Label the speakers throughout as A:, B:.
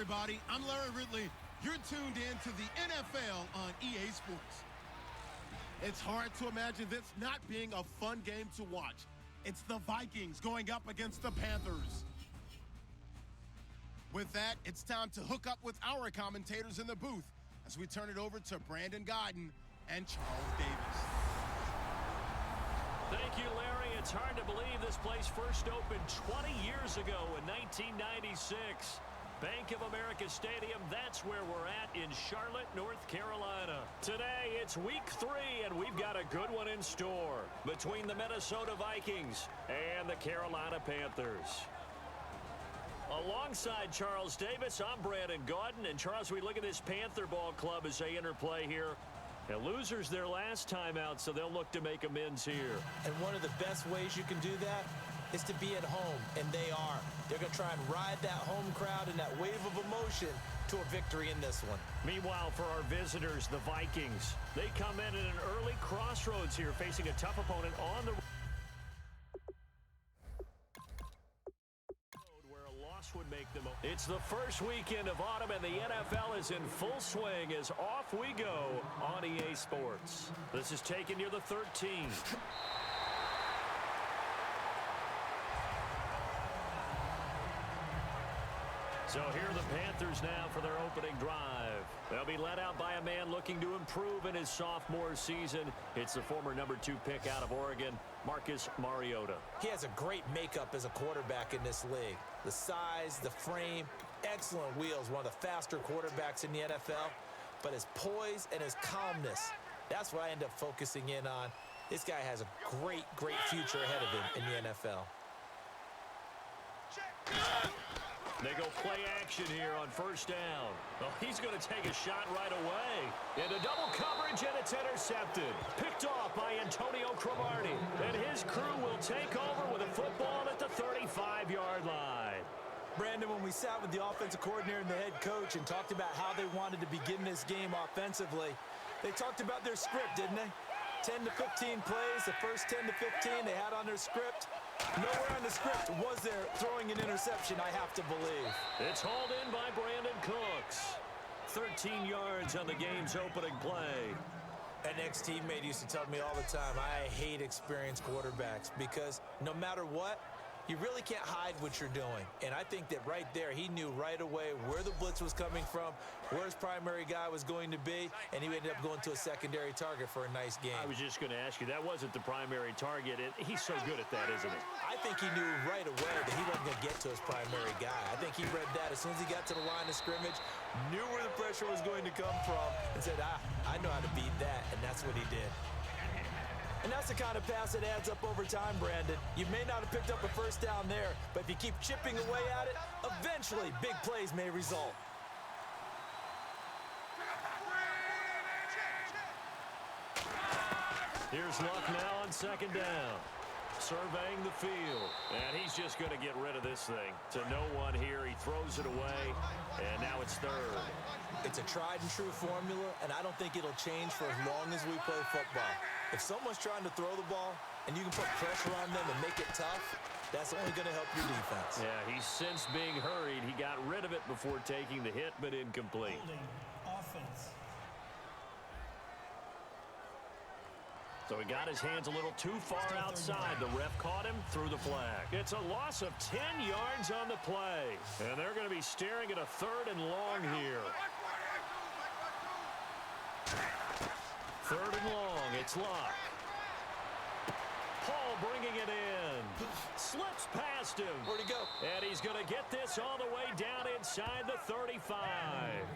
A: everybody. I'm Larry Ridley. You're tuned in to the NFL on EA Sports. It's hard to imagine this not being a fun game to watch. It's the Vikings going up against the Panthers. With that, it's time to hook up with our commentators in the booth as we turn it over to Brandon Godden and Charles Davis.
B: Thank you, Larry. It's hard to believe this place first opened 20 years ago in 1996. Bank of America Stadium, that's where we're at in Charlotte, North Carolina. Today, it's week 3, and we've got a good one in store between the Minnesota Vikings and the Carolina Panthers. Alongside Charles Davis, I'm Brandon Godden. And Charles, we look at this Panther ball club as they interplay here. The losers their last time out, so they'll look to make amends here.
C: And one of the best ways you can do that is to be at home, and they are. They're going to try and ride that home crowd and that wave of emotion to a victory in this one.
B: Meanwhile, for our visitors, the Vikings, they come in at an early crossroads here, facing a tough opponent on the road where a loss would make them. It's the first weekend of autumn, and the NFL is in full swing as off we go on EA Sports. This is taken near the 13. So here are the Panthers now for their opening drive. They'll be led out by a man looking to improve in his sophomore season. It's the former number 2 pick out of Oregon, Marcus Mariota.
C: He has a great makeup as a quarterback in this league. The size, the frame, excellent wheels, one of the faster quarterbacks in the NFL. But his poise and his calmness, that's what I end up focusing in on. This guy has a great, great future ahead of him in the NFL.
B: They go play action here on first down. Oh, he's going to take a shot right away. Into double coverage, and it's intercepted. Picked off by Antonio Cromartie. And his crew will take over with a football at the 35-yard line.
C: Brandon, when we sat with the offensive coordinator and the head coach and talked about how they wanted to begin this game offensively, they talked about their script, didn't they? 10 to 15 plays, the first 10 to 15 they had on their script. Nowhere on the script was there throwing an interception, I have to believe.
B: It's hauled in by Brandon Cooks. 13 yards on the game's opening play.
C: An ex-teammate used to tell me all the time, I hate experienced quarterbacks because no matter what, you really can't hide what you're doing. And I think that right there, he knew right away where the blitz was coming from, where his primary guy was going to be, and he ended up going to a secondary target for a nice game.
B: I was just going to ask you, that wasn't the primary target, and he's so good at that, isn't he?
C: I think he knew right away that he wasn't going to get to his primary guy. I think he read that as soon as he got to the line of scrimmage, knew where the pressure was going to come from, and said, I know how to beat that, and that's what he did. And that's the kind of pass that adds up over time, Brandon. You may not have picked up a first down there, but if you keep chipping away at it, eventually big plays may result.
B: Here's Luck now on second down. Surveying the field. And he's just going to get rid of this thing. To no one here. He throws it away. And now it's third.
C: It's a tried and true formula, and I don't think it'll change for as long as we play football. If someone's trying to throw the ball and you can put pressure on them and make it tough, that's only going to help your defense.
B: Yeah, he's since being hurried. He got rid of it before taking the hit, but incomplete.
D: Holding offense.
B: So he got his hands a little too far outside. The ref caught him, threw the flag. It's a loss of 10 yards on the play. And they're going to be staring at a 3rd and long here. 3rd and long, it's Luck. Paul bringing it in. Slips past him.
C: Where'd he go?
B: And he's going to get this all the way down inside the 35.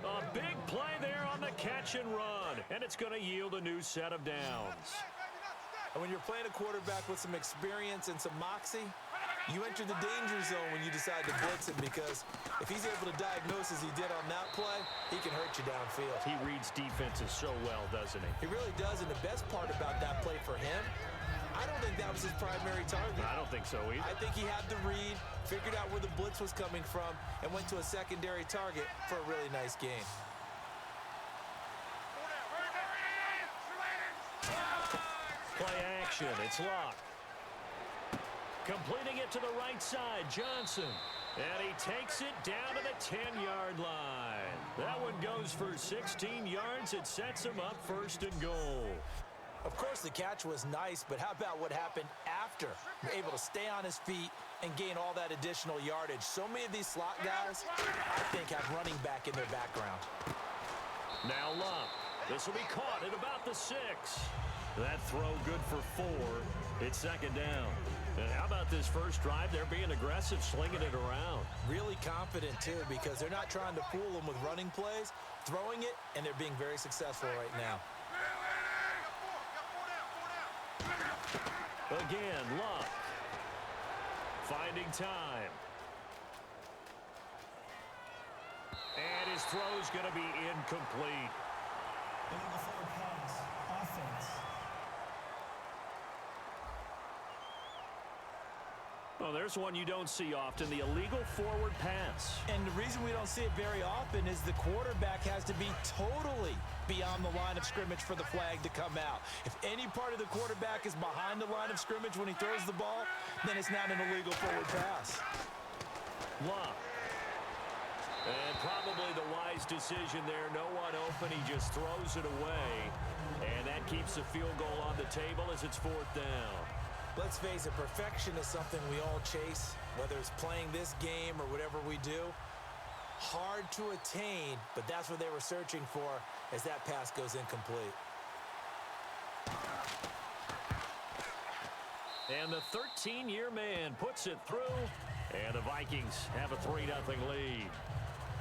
B: A big play there on the catch and run. And it's going to yield a new set of downs.
C: And when you're playing a quarterback with some experience and some moxie, you enter the danger zone when you decide to blitz him, because if he's able to diagnose as he did on that play, he can hurt you downfield.
B: He reads defenses so well, doesn't he?
C: He really does, and the best part about that play for him, I don't think that was his primary target.
B: I don't think so either.
C: I think he had the read, figured out where the blitz was coming from, and went to a secondary target for a really nice gain.
B: Play action. It's Luck. Completing it to the right side. Johnson. And he takes it down to the 10-yard line. That one goes for 16 yards. It sets him up first and goal.
C: Of course, the catch was nice, but how about what happened after? Able to stay on his feet and gain all that additional yardage. So many of these slot guys, I think, have running back in their background.
B: Now Luck. This will be caught at about the 6. That throw good for 4. It's second down. And how about this first drive? They're being aggressive, slinging it around.
C: Really confident, too, because they're not trying to fool them with running plays, throwing it, and they're being very successful right now.
B: Again, Luck. Finding time. And his throw's going to be incomplete.
D: Illegal forward pass. Offense.
B: Oh, there's one you don't see often, the illegal forward pass.
C: And the reason we don't see it very often is the quarterback has to be totally beyond the line of scrimmage for the flag to come out. If any part of the quarterback is behind the line of scrimmage when he throws the ball, then it's not an illegal forward pass.
B: Luck. And probably the wise decision there. No one open. He just throws it away. And that keeps the field goal on the table as it's 4th down.
C: Let's face it, perfection is something we all chase, whether it's playing this game or whatever we do. Hard to attain, but that's what they were searching for as that pass goes incomplete.
B: And the 13-year man puts it through, and the Vikings have a 3-0 lead.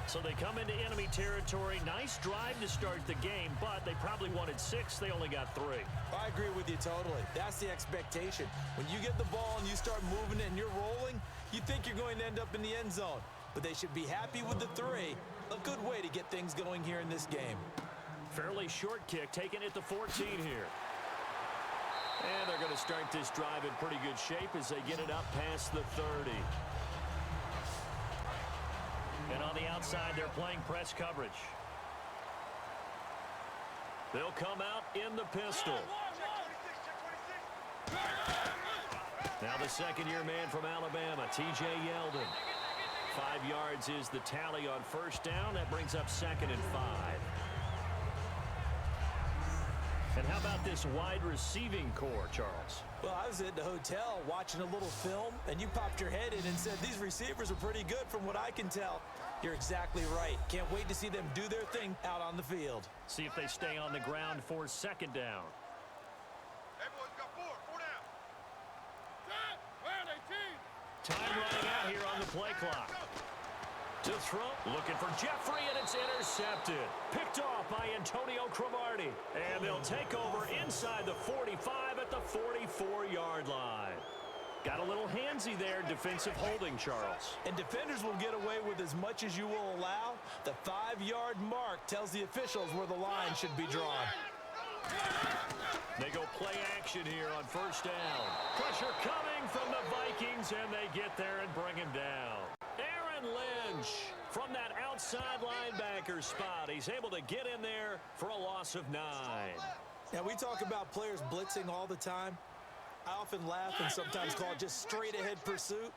B: So they come into enemy territory. Nice drive to start the game, but they probably wanted 6. They only got 3.
C: I agree with you totally. That's the expectation. When you get the ball and you start moving it and you're rolling, you think you're going to end up in the end zone. But they should be happy with the 3. A good way to get things going here in this game.
B: Fairly short kick, taking it to 14 here. And they're going to start this drive in pretty good shape as they get it up past the 30. And on the outside, they're playing press coverage. They'll come out in the pistol. Now the second-year man from Alabama, T.J. Yeldon. 5 yards is the tally on first down. That brings up 2nd and 5. And how about this wide receiving core, Charles?
C: Well, I was at the hotel watching a little film, and you popped your head in and said, these receivers are pretty good from what I can tell. You're exactly right. Can't wait to see them do their thing out on the field.
B: See if they stay on the ground for second down.
E: Hey, boys, got 4 down.
B: Time running out here on the play clock. To throw, looking for Jeffrey, and it's intercepted. Picked off by Antonio Cromartie. And they'll take over inside the 45 at the 44-yard line. Got a little handsy there, defensive holding, Charles.
C: And defenders will get away with as much as you will allow. The 5-yard mark tells the officials where the line should be drawn.
B: They go play action here on first down. Pressure coming from the Vikings, and they get there and bring him down. Aaron Lynch from that outside linebacker spot. He's able to get in there for a loss of 9.
C: Now, we talk about players blitzing all the time. I often laugh and sometimes call it just straight-ahead pursuit.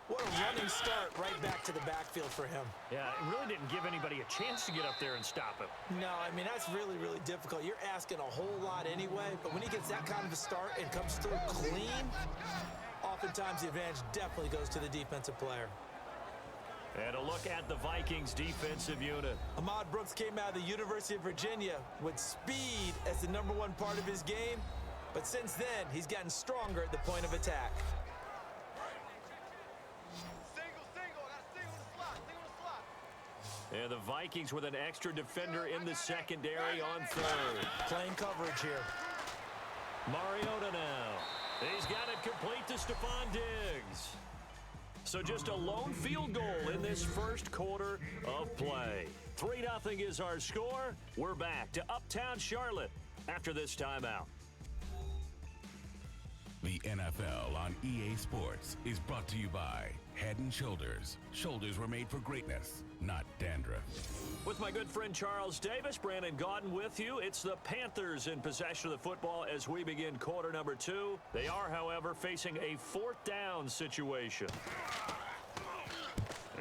C: What a running start right back to the backfield for him.
B: Yeah, it really didn't give anybody a chance to get up there and stop him.
C: No, I mean, that's really, really difficult. You're asking a whole lot anyway, but when he gets that kind of a start and comes through clean, oftentimes the advantage definitely goes to the defensive player.
B: And a look at the Vikings defensive unit.
C: Ahmad Brooks came out of the University of Virginia with speed as the #1 part of his game, but since then, he's gotten stronger at the point of attack.
B: And the Vikings with an extra defender in the secondary on 3rd.
C: Playing coverage here.
B: Mariota now. He's got it complete to Stephon Diggs. So just a lone field goal in this first quarter of play. 3-0 is our score. We're back to Uptown Charlotte after this timeout.
F: The NFL on EA Sports is brought to you by Head & Shoulders. Shoulders were made for greatness, not dandruff.
B: With my good friend Charles Davis, Brandon Gaudin with you. It's the Panthers in possession of the football as we begin quarter number 2. They are, however, facing a 4th down situation.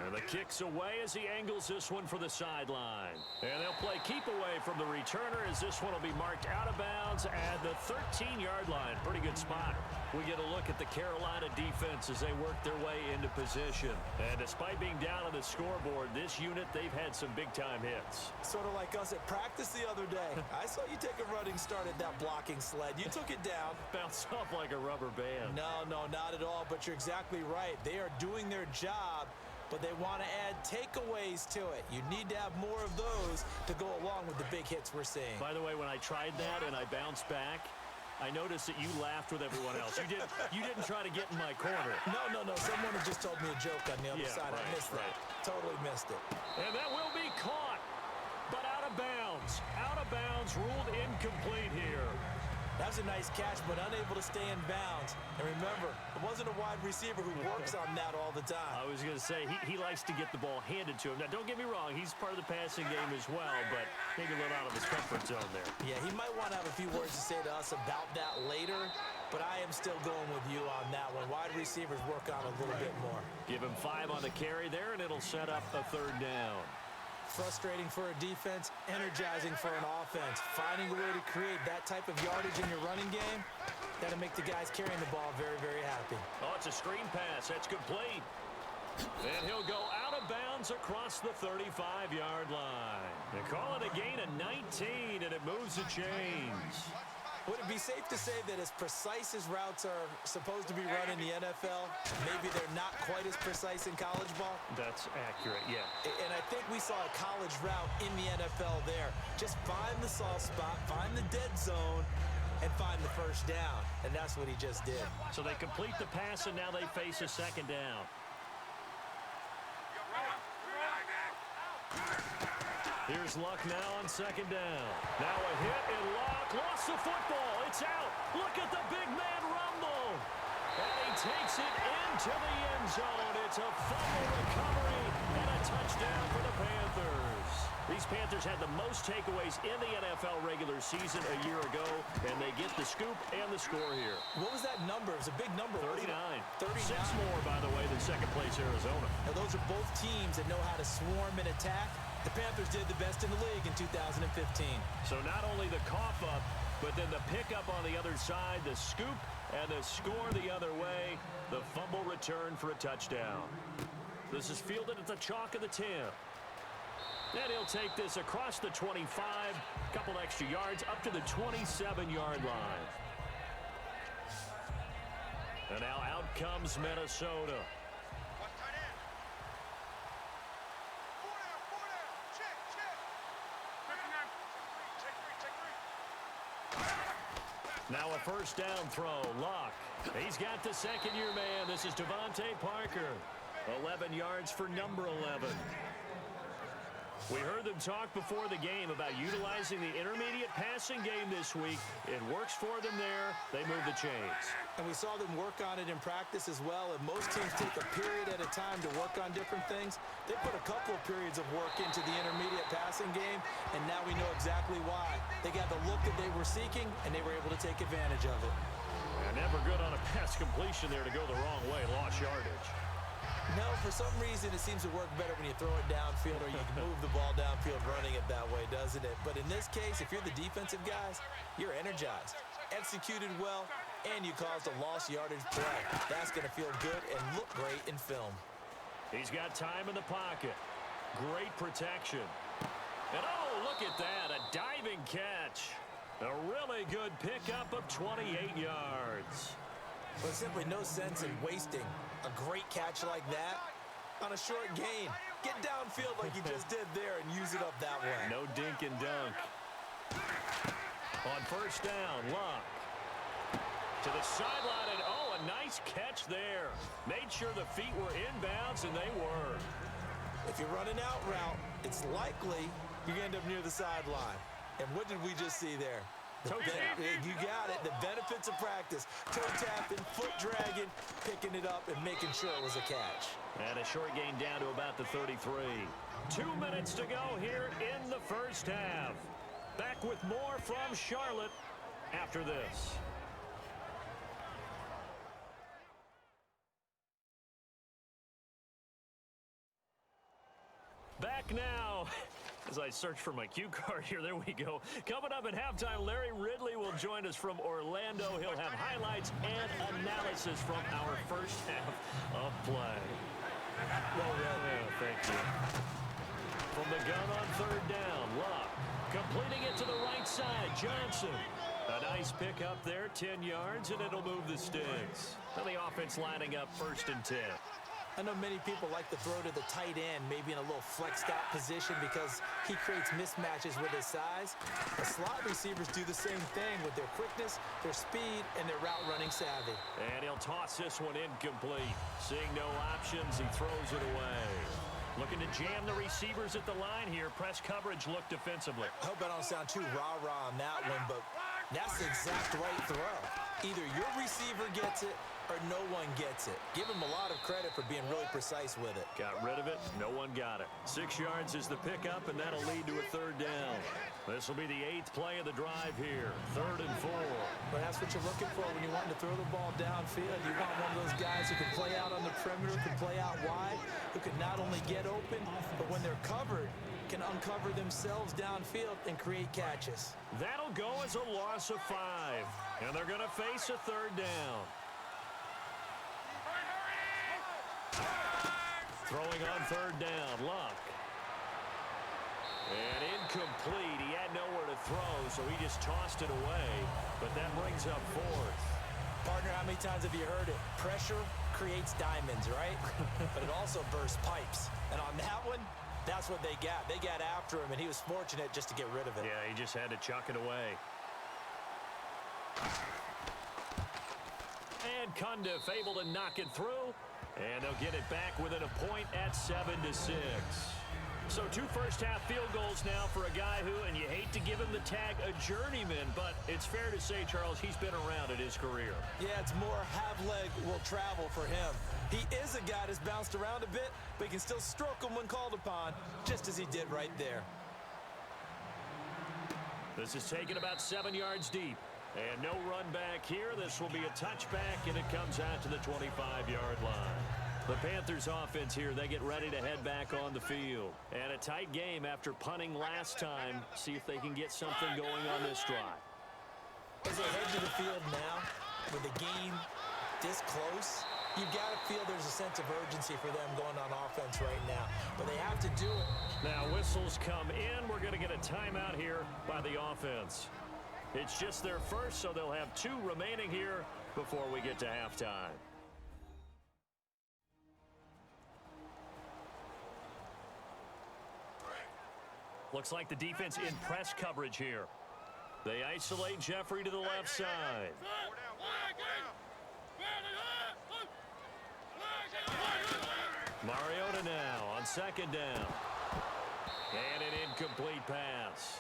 B: And the kick's away as he angles this one for the sideline. And they'll play keep away from the returner as this one will be marked out of bounds at the 13-yard line. Pretty good spot. We get a look at the Carolina defense as they work their way into position. And despite being down on the scoreboard, this unit, they've had some big-time hits.
C: Sort of like us at practice the other day. I saw you take a running start at that blocking sled. You took it down.
B: Bounced off like a rubber band.
C: No, not at all, but you're exactly right. They are doing their job, but they want to add takeaways to it. You need to have more of those to go along with the big hits we're seeing.
B: By the way, when I tried that and I bounced back, I noticed that you laughed with everyone else. You didn't try to get in my corner.
C: No. Someone had just told me a joke on the other side.
B: Right,
C: I missed that. Totally missed it.
B: And that will be caught, but out of bounds. Out of bounds, ruled incomplete here.
C: That was a nice catch, but unable to stay in bounds. And remember, it wasn't a wide receiver who works on that all the time.
B: I was going to say, he likes to get the ball handed to him. Now, don't get me wrong, he's part of the passing game as well, but maybe a little out of his comfort zone there.
C: Yeah, he might want to have a few words to say to us about that later, but I am still going with you on that one. Wide receivers work on a little bit more.
B: Give him 5 on the carry there, and it'll set up a 3rd down.
C: Frustrating for a defense, energizing for an offense. Finding a way to create that type of yardage in your running game, that'll make the guys carrying the ball very, very happy.
B: Oh, it's a screen pass. That's complete. And he'll go out of bounds across the 35-yard line. They call it a gain of 19, and it moves the chains.
C: Would it be safe to say that as precise as routes are supposed to be run in the NFL, maybe they're not quite as precise in college ball?
B: That's accurate, yeah.
C: And I think we saw a college route in the NFL there. Just find the soft spot, find the dead zone, and find the first down. And that's what he just did.
B: So they complete the pass, and now they face a 2nd down. Here's Luck now on 2nd down. Now a hit, and Luck lost the football. It's out. Look at the big man rumble. And he takes it into the end zone. It's a fumble recovery and a touchdown for the Panthers. These Panthers had the most takeaways in the NFL regular season a year ago, and they get the scoop and the score here.
C: What was that number? It was a big number.
B: 39.
C: 39.
B: 6 more, by the way, than second-place Arizona.
C: Now, those are both teams that know how to swarm and attack. The Panthers did the best in the league in 2015.
B: So not only the cough up, but then the pickup on the other side, the scoop, and the score the other way, the fumble return for a touchdown. This is fielded at the chalk of the 10. And he'll take this across the 25, a couple extra yards, up to the 27-yard line. And now out comes Minnesota. Now a 1st down throw. Luck. He's got the 2nd-year man. This is Devontae Parker. 11 yards for number 11. We heard them talk before the game about utilizing the intermediate passing game this week. It works for them there. They move the chains.
C: And we saw them work on it in practice as well. And most teams take a period at a time to work on different things. They put a couple of periods of work into the intermediate passing game, and now we know exactly why. They got the look that they were seeking, and they were able to take advantage of it.
B: And never good on a pass completion there to go the wrong way. Lost yardage.
C: No, for some reason, it seems to work better when you throw it downfield or you can move the ball downfield running it that way, doesn't it? But in this case, if you're the defensive guys, you're energized, executed well, and you caused a lost yardage play. That's going to feel good and look great in film.
B: He's got time in the pocket. Great protection. And oh, look at that, a diving catch. A really good pickup of 28 yards.
C: But simply no sense in wasting a great catch like that on a short gain. Get downfield like you just did there and use it up that way.
B: No dink and dunk. On 1st down, Luck. To the sideline, and oh, a nice catch there. Made sure the feet were inbounds, and they were.
C: If you're running out route, it's likely you're going to end up near the sideline. And what did we just see there? You got it. The benefits of practice. Toe tapping, foot dragging, picking it up, and making sure it was a catch.
B: And a short gain down to about the 33. 2 minutes to go here in the 1st half. Back with more from Charlotte after this. now. As I search for my cue card here, there we go. Coming up at halftime, Larry Ridley will join us from Orlando. He'll have highlights and analysis from our first half of play.
C: Well read.
B: Yeah, thank you. From the gun on third down, Luck. Completing it to the right side, Johnson. A nice pick up there, 10 yards, and it'll move the sticks. And the offense lining up 1st and 10.
C: I know many people like to throw to the tight end, maybe in a little flexed out position because he creates mismatches with his size. The slot receivers do the same thing with their quickness, their speed, and their route running savvy.
B: And he'll toss this one incomplete. Seeing no options, he throws it away. Looking to jam the receivers at the line here. Press coverage look defensively.
C: I hope I don't sound too rah-rah on that one, but that's the exact right throw. Either your receiver gets it or no one gets it. Give him a lot of credit for being really precise with it.
B: Got rid of it. No one got it. 6 yards is the pickup, and that'll lead to a 3rd down. This will be the 8th play of the drive here. 3rd and 4.
C: But that's what you're looking for when you're wanting to throw the ball downfield. You want one of those guys who can play out on the perimeter, can play out wide, who can not only get open, but when they're covered, can uncover themselves downfield and create catches.
B: That'll go as a loss of 5. And they're going to face a 3rd down. Throwing on 3rd down, Luck. And incomplete. He had nowhere to throw, so he just tossed it away. But that brings up 4th.
C: Partner, how many times have you heard it? Pressure creates diamonds, right? But it also bursts pipes. And on that one, that's what they got. They got after him, and he was fortunate just to get rid of it.
B: Yeah, he just had to chuck it away. And Cundiff able to knock it through. And they'll get it back within a point at 7-6. So 2 first-half field goals now for a guy who, and you hate to give him the tag a journeyman, but it's fair to say, Charles, he's been around in his career.
C: Yeah, it's more half-leg will travel for him. He is a guy that's bounced around a bit, but he can still stroke him when called upon, just as he did right there.
B: This is taken about 7 yards deep. And no run back here. This will be a touchback, and it comes out to the 25-yard line. The Panthers offense here, they get ready to head back on the field. And a tight game after punting last time. See if they can get something going on this drive.
C: As they head to the field now, with the game this close, you've got to feel there's a sense of urgency for them going on offense right now. But they have to do it.
B: Now whistles come in. We're going to get a timeout here by the offense. It's just their first, so they'll have 2 remaining here before we get to halftime. Looks like the defense in press coverage here. They isolate Jeffrey to the left side. Mariota now on 2nd down. And an incomplete pass.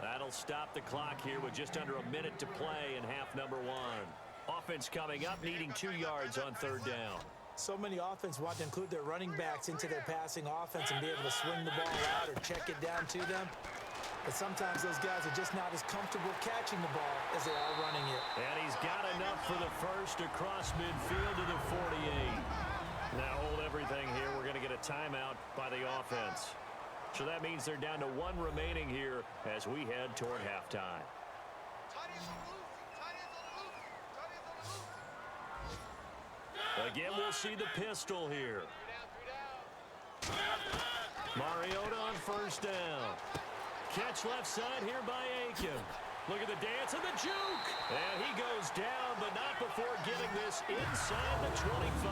B: That'll stop the clock here with just under a minute to play in half number 1. Offense coming up, needing 2 yards on 3rd down.
C: So many offense want to include their running backs into their passing offense and be able to swing the ball out or check it down to them. But sometimes those guys are just not as comfortable catching the ball as they are running it.
B: And he's got enough for the first across midfield to the 48. Now hold everything here. We're going to get a timeout by the offense. So that means they're down to 1 remaining here as we head toward halftime. Again, we'll see the pistol here. Mariota on 1st down. Catch left side here by Aiken. Look at the dance and the juke. And he goes down, but not before getting this inside the 25.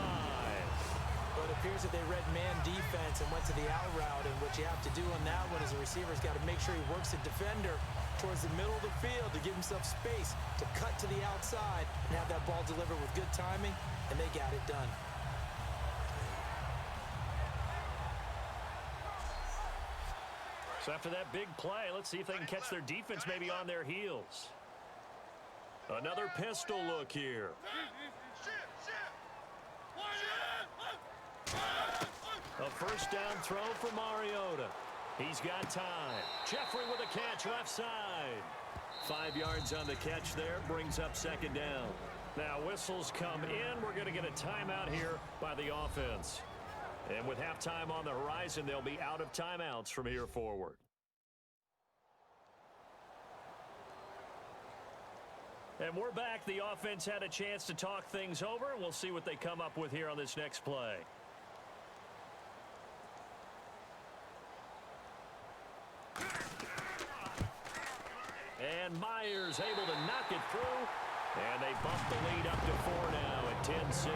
C: But it appears that they read man defense and went to the out route, and what you have to do on that one is the receiver's got to make sure he works the defender towards the middle of the field to give himself space to cut to the outside and have that ball delivered with good timing, and they got it done.
B: So after that big play, let's see if they can catch their defense maybe on their heels. Another pistol look here. A 1st down throw for Mariota. He's got time. Jeffrey with a catch left side. 5 yards on the catch there. Brings up 2nd down. Now whistles come in. We're going to get a timeout here by the offense. And with halftime on the horizon, they'll be out of timeouts from here forward. And we're back. The offense had a chance to talk things over. We'll see what they come up with here on this next play. And Myers able to knock it through. And they bump the lead up to 4 now at 10-6.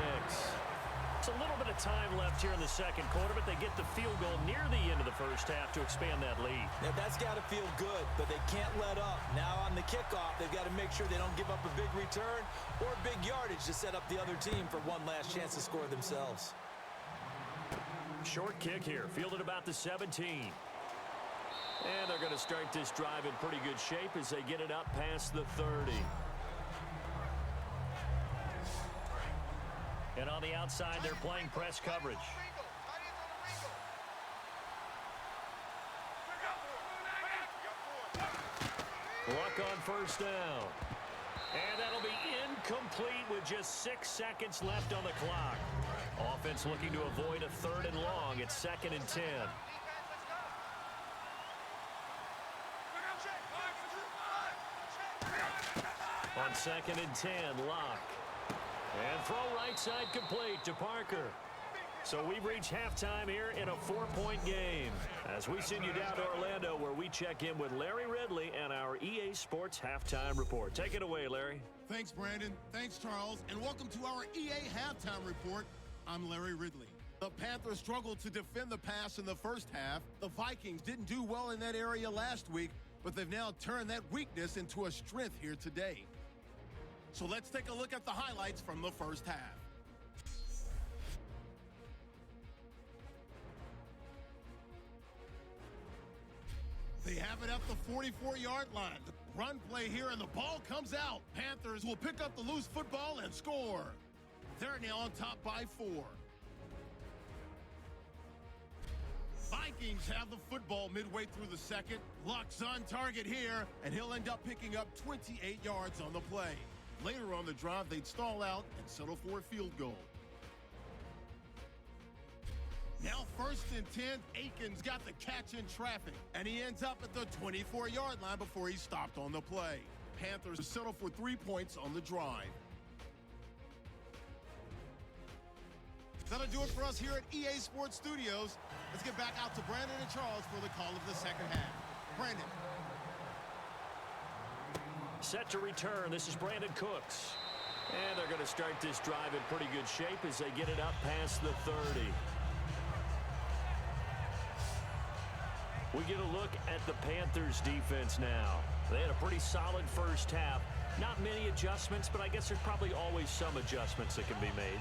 B: It's a little bit of time left here in the second quarter, but they get the field goal near the end of the first half to expand that lead.
C: Now, that's got to feel good, but they can't let up. Now on the kickoff, they've got to make sure they don't give up a big return or big yardage to set up the other team for one last chance to score themselves.
B: Short kick here, fielded about the 17. And they're going to start this drive in pretty good shape as they get it up past the 30. And on the outside, they're playing press coverage. Luck on first down. And that'll be incomplete with just 6 seconds left on the clock. Offense looking to avoid a 3rd and long. It's 2nd and 10. On 2nd and 10, Locke. And throw right side complete to Parker. So we've reached halftime here in a 4-point game as we send you down to Orlando where we check in with Larry Ridley and our EA Sports Halftime Report. Take it away, Larry.
A: Thanks, Brandon. Thanks, Charles. And welcome to our EA Halftime Report. I'm Larry Ridley. The Panthers struggled to defend the pass in the first half. The Vikings didn't do well in that area last week, but they've now turned that weakness into a strength here today. So let's take a look at the highlights from the first half. They have it at the 44-yard line. The run play here, and the ball comes out. Panthers will pick up the loose football and score. They're now on top by 4. Vikings have the football midway through the second. Luck's on target here, and he'll end up picking up 28 yards on the play. Later on the drive, they'd stall out and settle for a field goal. Now 1st and 10, Aikens got the catch in traffic, and he ends up at the 24-yard line before he stopped on the play. Panthers settle for 3 points on the drive. That'll do it for us here at EA Sports Studios. Let's get back out to Brandon and Charles for the call of the second half. Brandon.
B: Set to return. This is Brandon Cooks. And they're going to start this drive in pretty good shape as they get it up past the 30. We get a look at the Panthers defense now. They had a pretty solid first half. Not many adjustments, but I guess there's probably always some adjustments that can be made.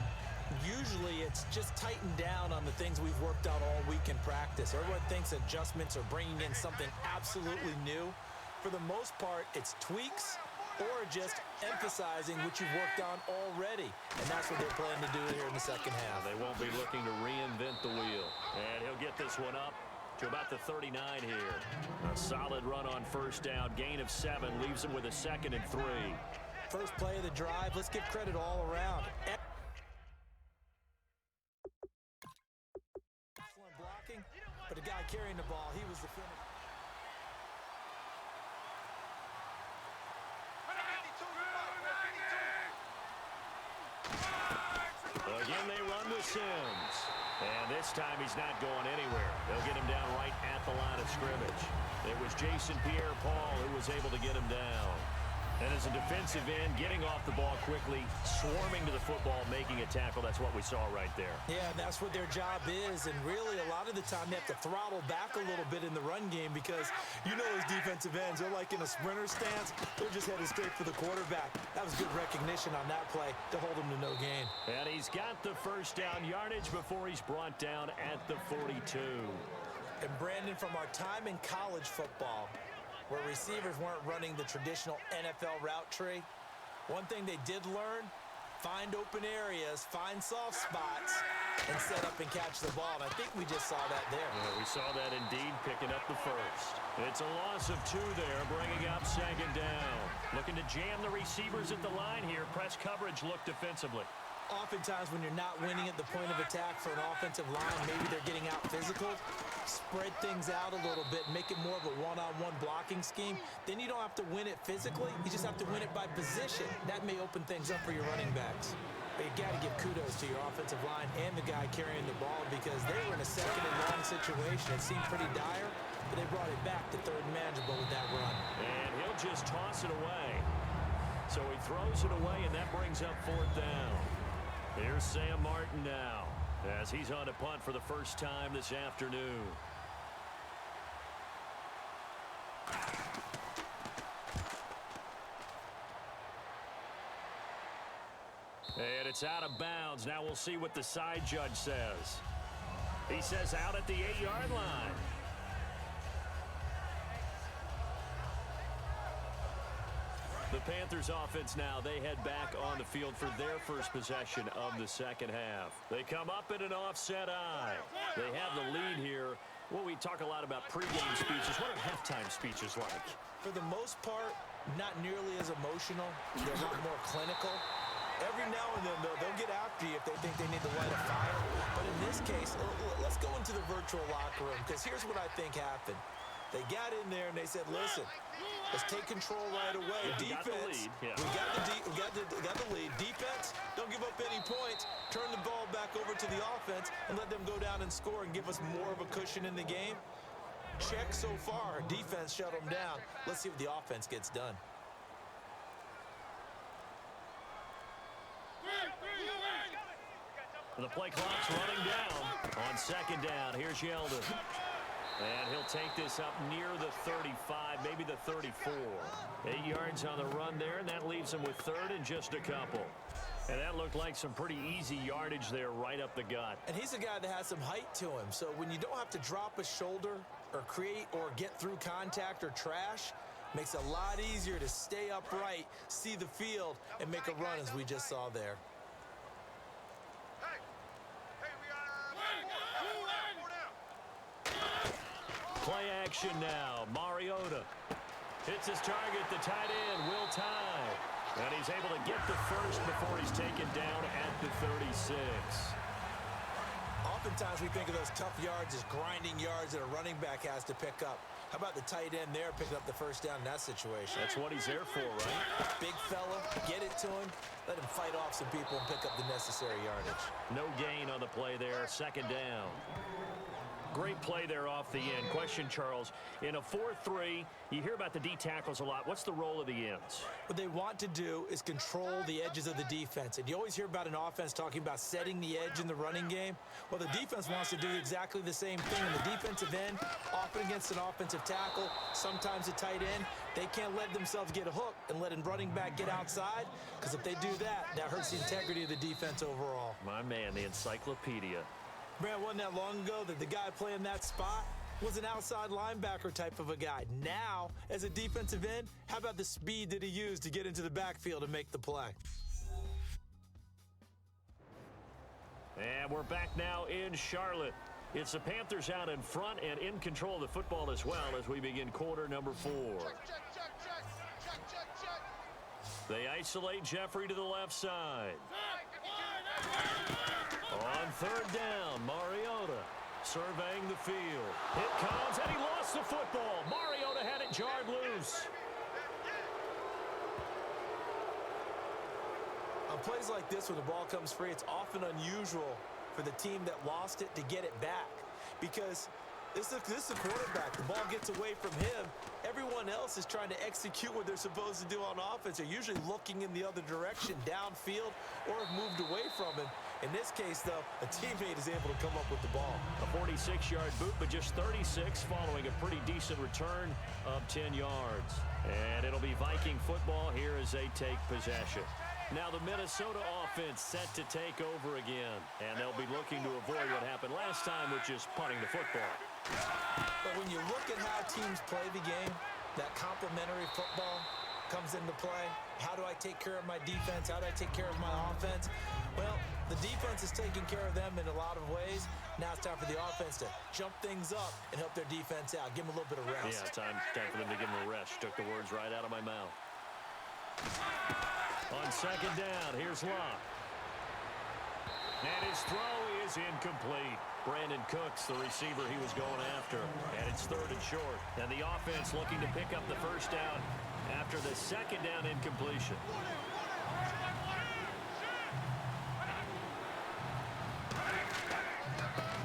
C: Usually it's just tightened down on the things we've worked out all week in practice. Everyone thinks adjustments are bringing in something absolutely new. For the most part, it's tweaks or just emphasizing what you've worked on already. And that's what they're planning to do here in the second half.
B: They won't be looking to reinvent the wheel. And he'll get this one up to about the 39 here. A solid run on first down. Gain of 7 leaves him with a 2nd and 3.
C: First play of the drive. Let's give credit all around. Excellent blocking, but the guy carrying the ball, he was the finish.
B: Again, they run with Sims. And this time he's not going anywhere. They'll get him down right at the line of scrimmage. It was Jason Pierre-Paul who was able to get him down. And as a defensive end, getting off the ball quickly, swarming to the football, making a tackle, that's what we saw right there.
C: Yeah, that's what their job is. And really, a lot of the time, they have to throttle back a little bit in the run game because you know those defensive ends, they're like in a sprinter stance. They're just headed straight for the quarterback. That was good recognition on that play to hold him to no gain.
B: And he's got the first down yardage before he's brought down at the 42.
C: And Brandon, from our time in college football, where receivers weren't running the traditional NFL route tree, one thing they did learn, find open areas, find soft spots, and set up and catch the ball. And I think we just saw that there.
B: Yeah, we saw that indeed, picking up the first. It's a loss of 2 there, bringing up 2nd down. Looking to jam the receivers at the line here. Press coverage look defensively.
C: Oftentimes when you're not winning at the point of attack for an offensive line, maybe they're getting out physical, spread things out a little bit, make it more of a one-on-one blocking scheme. Then you don't have to win it physically. You just have to win it by position. That may open things up for your running backs. But you got to give kudos to your offensive line and the guy carrying the ball because they were in a second and long situation. It seemed pretty dire, but they brought it back to third and manageable with that run.
B: And he'll just toss it away. So he throws it away, and that brings up fourth down. Here's Sam Martin now as he's on a punt for the first time this afternoon. And it's out of bounds. Now we'll see what the side judge says. He says out at the 8-yard line. The Panthers offense now, they head back on the field for their first possession of the second half. They come up in an offset eye. They have the lead here. Well, we talk a lot about pregame speeches. What are halftime speeches like?
C: For the most part, not nearly as emotional. They're a lot more clinical. Every now and then, though, they'll get after you if they think they need to light a fire. But in this case, let's go into the virtual locker room because here's what I think happened. They got in there and they said, listen, let's take control right away.
B: Yeah,
C: Defense,
B: we
C: got the lead. Defense, don't give up any points. Turn the ball back over to the offense and let them go down and score and give us more of a cushion in the game. Check so far. Defense shut them down. Let's see what the offense gets done.
B: The play clock's running down. On second down, here's Yeldon. And he'll take this up near the 35, maybe the 34. 8 yards on the run there, and that leaves him with third and just a couple. And that looked like some pretty easy yardage there right up the gut.
C: And he's a guy that has some height to him, so when you don't have to drop a shoulder or create or get through contact or trash, makes it a lot easier to stay upright, see the field, and make a run as we just saw there.
B: Play action now. Mariota hits his target, the tight end, Will Tye. And he's able to get the first before he's taken down at the 36.
C: Oftentimes we think of those tough yards as grinding yards that a running back has to pick up. How about the tight end there picking up the first down in that situation?
B: That's what he's there for, right?
C: Big fella, get it to him, let him fight off some people and pick up the necessary yardage.
B: No gain on the play there, second down. Great play there off the end. Question, Charles, in a 4-3, you hear about the D tackles a lot. What's the role of the ends?
C: What they want to do is control the edges of the defense. And you always hear about an offense talking about setting the edge in the running game. Well, the defense wants to do exactly the same thing. And the defensive end, often against an offensive tackle, sometimes a tight end, they can't let themselves get hooked and let a running back get outside. Because if they do that, that hurts the integrity of the defense overall.
B: My man, the encyclopedia.
C: Brad, wasn't that long ago that the guy playing that spot was an outside linebacker type of a guy. Now, as a defensive end, how about the speed that he used to get into the backfield and make the play?
B: And we're back now in Charlotte. It's the Panthers out in front and in control of the football as well as we begin quarter number 4. They isolate Jeffrey to the left side. On third down, Mariota surveying the field. It comes, and he lost the football. Mariota had it jarred loose.
C: On plays like this where the ball comes free, it's often unusual for the team that lost it to get it back because this is a quarterback. The ball gets away from him. Everyone else is trying to execute what they're supposed to do on offense. They're usually looking in the other direction, downfield, or have moved away from him. In this case, though, a teammate is able to come up with the ball.
B: A 46-yard boot, but just 36 following a pretty decent return of 10 yards. And it'll be Viking football here as they take possession. Now the Minnesota offense set to take over again, and they'll be looking to avoid what happened last time with just punting the football.
C: But when you look at how teams play the game, that complementary football comes into play. How do I take care of my defense? How do I take care of my offense? Well, the defense is taking care of them in a lot of ways. Now it's time for the offense to jump things up and help their defense out. Give them a little bit of rest.
B: Yeah, time for them to give them a rest. Took the words right out of my mouth. On second down, here's Locke. And his throw is incomplete. Brandon Cooks, the receiver he was going after. And it's 3rd and short. And the offense looking to pick up the first down after the 2nd down incompletion.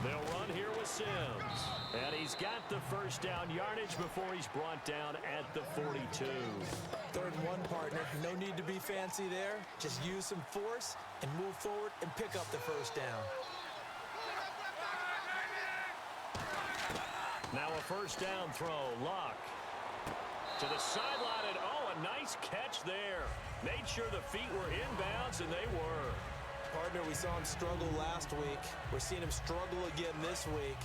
B: They'll run here with Sims. And he's got the first down yardage before he's brought down at the 42.
C: 3rd and 1, partner. No need to be fancy there. Just use some force and move forward and pick up the first down.
B: Now a first down throw. Luck to the sideline, and oh, a nice catch there. Made sure the feet were inbounds, and they were.
C: Partner, we saw him struggle last week. We're seeing him struggle again this week.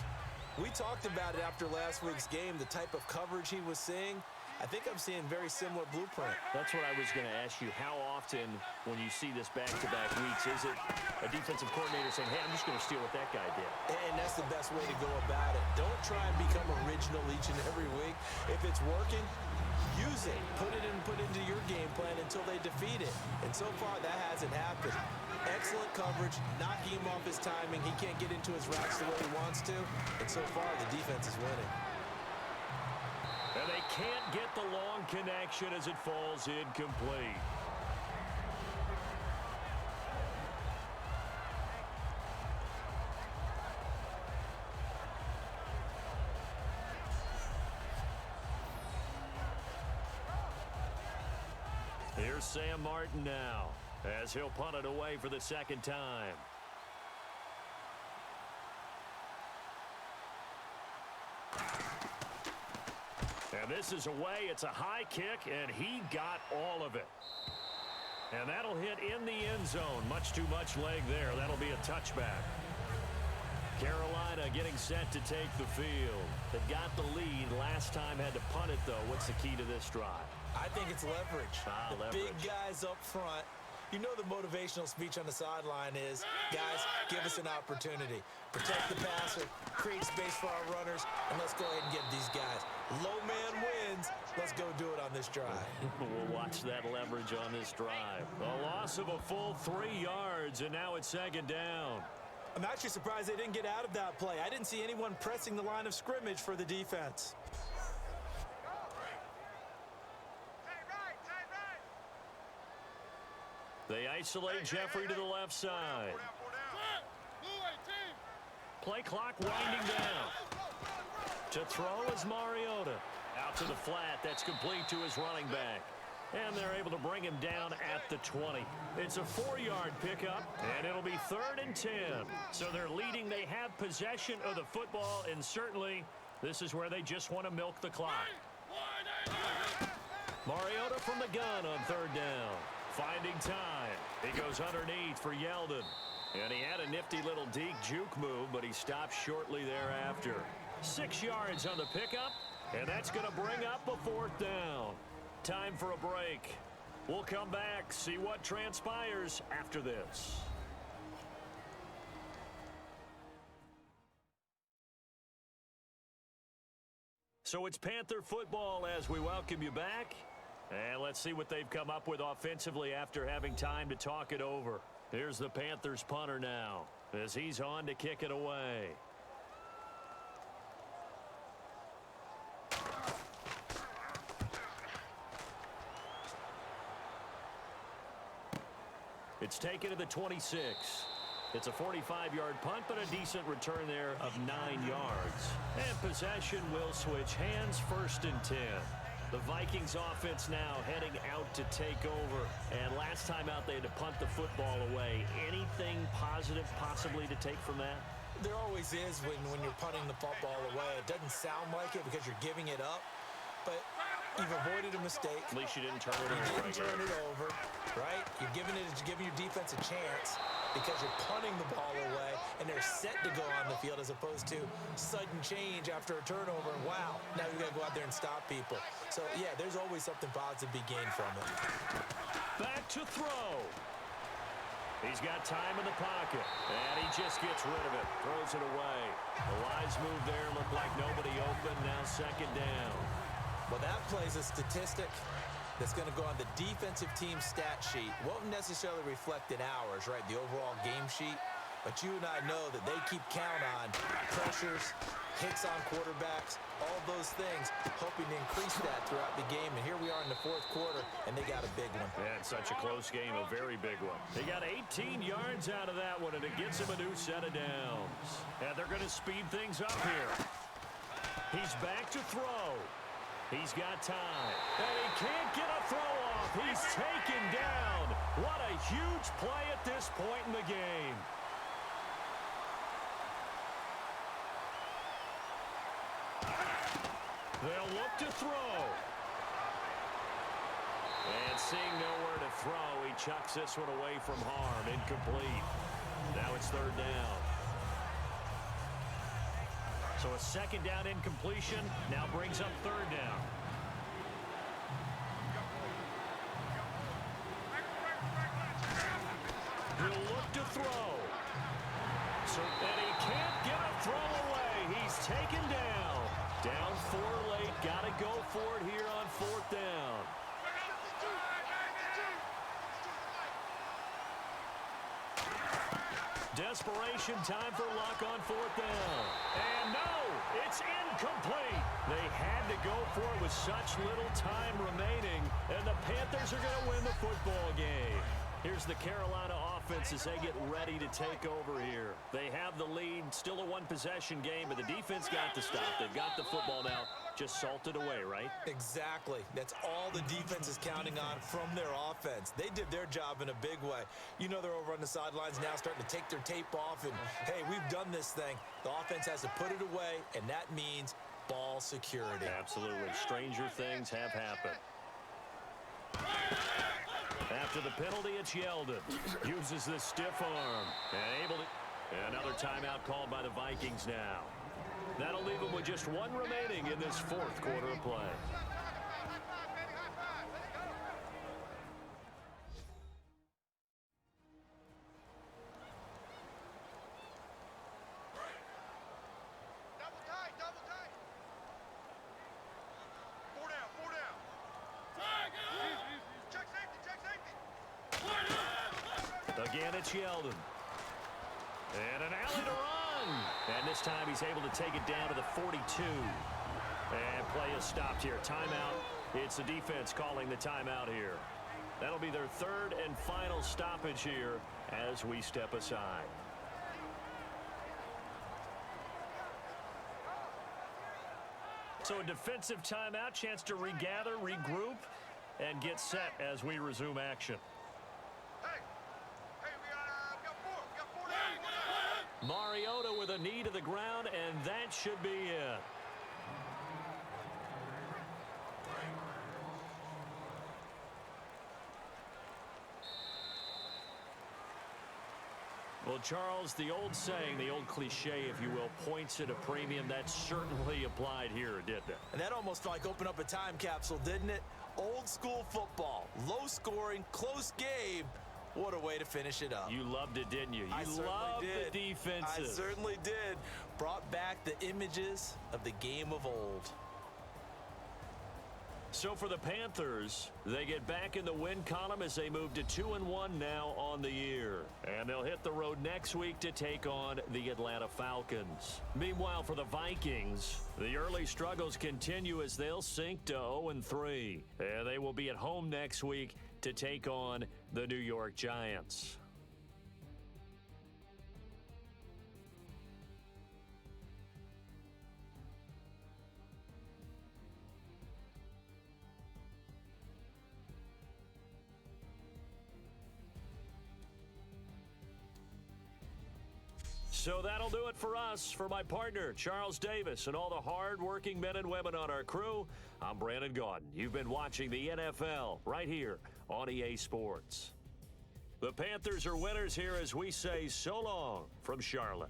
C: We talked about it after last week's game, the type of coverage he was seeing. I think I'm seeing very similar blueprint.
B: That's what I was going to ask you. How often, when you see this back-to-back weeks, is it a defensive coordinator saying, hey, I'm just going to steal what that guy did?
C: And that's the best way to go about it. Don't try and become original each and every week. If it's working, use it. Put it into your game plan until they defeat it. And so far, that hasn't happened. Excellent coverage, knocking him off his timing. He can't get into his routes the way he wants to. And so far, the defense is winning.
B: And they can't get the long connection as it falls incomplete. Here's Sam Martin now, as he'll punt it away for the 2nd time. And this is away. It's a high kick, and he got all of it. And that'll hit in the end zone. Much too much leg there. That'll be a touchback. Carolina getting set to take the field. They got the lead last time, had to punt it, though. What's the key to this drive?
C: I think it's leverage.
B: Leverage.
C: Big guys up front. You know the motivational speech on the sideline is, guys, give us an opportunity. Protect the passer, create space for our runners, and let's go ahead and get these guys. Low man wins. Let's go do it on this drive.
B: We'll watch that leverage on this drive. A loss of a full 3 yards, and now it's 2nd down.
C: I'm actually surprised they didn't get out of that play. I didn't see anyone pressing the line of scrimmage for the defense.
B: They isolate Jeffrey to the left side. Play clock winding down. To throw is Mariota. Out to the flat. That's complete to his running back. And they're able to bring him down at the 20. It's a 4-yard pickup, and it'll be 3rd and 10. So they're leading. They have possession of the football, and certainly this is where they just want to milk the clock. Mariota from the gun on 3rd down. Finding time. He goes underneath for Yeldon. And he had a nifty little deke juke move, but he stopped shortly thereafter. 6 yards on the pickup, and that's going to bring up a 4th down. Time for a break. We'll come back, see what transpires after this. So it's Panther football as we welcome you back. And let's see what they've come up with offensively after having time to talk it over. Here's the Panthers punter now as he's on to kick it away. It's taken to the 26. It's a 45-yard punt, but a decent return there of 9 yards. And possession will switch hands, 1st and 10. The Vikings offense now heading out to take over. And last time out, they had to punt the football away. Anything positive possibly to take from that?
C: There always is when you're punting the football away. It doesn't sound like it because you're giving it up, but you've avoided a mistake.
B: At least you didn't turn it over.
C: You didn't turn it over, right? You're giving your defense a chance because you're punting the ball away, and they're set to go on the field as opposed to sudden change after a turnover. And wow, now you got to go out there and stop people. So, yeah, there's always something positive to be gained from it.
B: Back to throw. He's got time in the pocket, and he just gets rid of it. Throws it away. The wise move there. Looked like nobody open. Now 2nd down.
C: Well, that plays a statistic that's going to go on the defensive team stat sheet. Won't necessarily reflect in ours, right? The overall game sheet. But you and I know that they keep count on pressures, hits on quarterbacks, all those things, hoping to increase that throughout the game. And here we are in the fourth quarter, and they got a big one.
B: Yeah, it's such a close game, a very big one. They got 18 yards out of that one, and it gets them a new set of downs. And they're going to speed things up here. He's back to throw. He's got time. And he can't get a throw off. He's taken down. What a huge play at this point in the game. They'll look to throw. And seeing nowhere to throw, he chucks this one away from harm. Incomplete. Now it's third down. So a second down incompletion now brings up third down. He'll look to throw. And he can't get a throw away. He's taken down. Down 4 late. Got to go for it here on fourth down. Desperation time for luck on fourth down. And no, it's incomplete. They had to go for it with such little time remaining, and the Panthers are going to win the football game. Here's the Carolina offense as they get ready to take over here. They have the lead, still a one-possession game, but the defense got to stop. They've got the football now, just salted away, right?
C: Exactly. That's all the defense is counting on from their offense. They did their job in a big way. You know they're over on the sidelines now starting to take their tape off, and, hey, we've done this thing. The offense has to put it away, and that means ball security.
B: Absolutely. Stranger things have happened. After the penalty, it's Yeldon. Uses the stiff arm. And able to... Another timeout called by the Vikings now. That'll leave them with just one remaining in this fourth quarter of play.
E: Double tight. 4 down. Check safety.
B: Again, it's Yeldon. And an alley to run. And this time he's able to take it down to the 42. And play is stopped here. Timeout. It's the defense calling the timeout here. That'll be their third and final stoppage here as we step aside. So a defensive timeout, chance to regather, regroup, and get set as we resume action.
E: Hey, we got 4 down.
B: Mariota with a knee to the ground, and that should be it. Well, Charles, the old saying, the old cliche, if you will, points at a premium. That certainly applied here, didn't it?
C: And that almost like opened up a time capsule, didn't it? Old school football, low scoring, close game. What a way to finish it up.
B: You loved it, didn't you? You loved the defensive.
C: I certainly did. Brought back the images of the game of old.
B: So for the Panthers, they get back in the win column as they move to 2-1 now on the year. And they'll hit the road next week to take on the Atlanta Falcons. Meanwhile, for the Vikings, the early struggles continue as they'll sink to 0-3. And they will be at home next week to take on the New York Giants. So that'll do it for us. For my partner, Charles Davis, and all the hard-working men and women on our crew, I'm Brandon Gaudin. You've been watching the NFL right here on EA Sports. The Panthers are winners here as we say so long from Charlotte.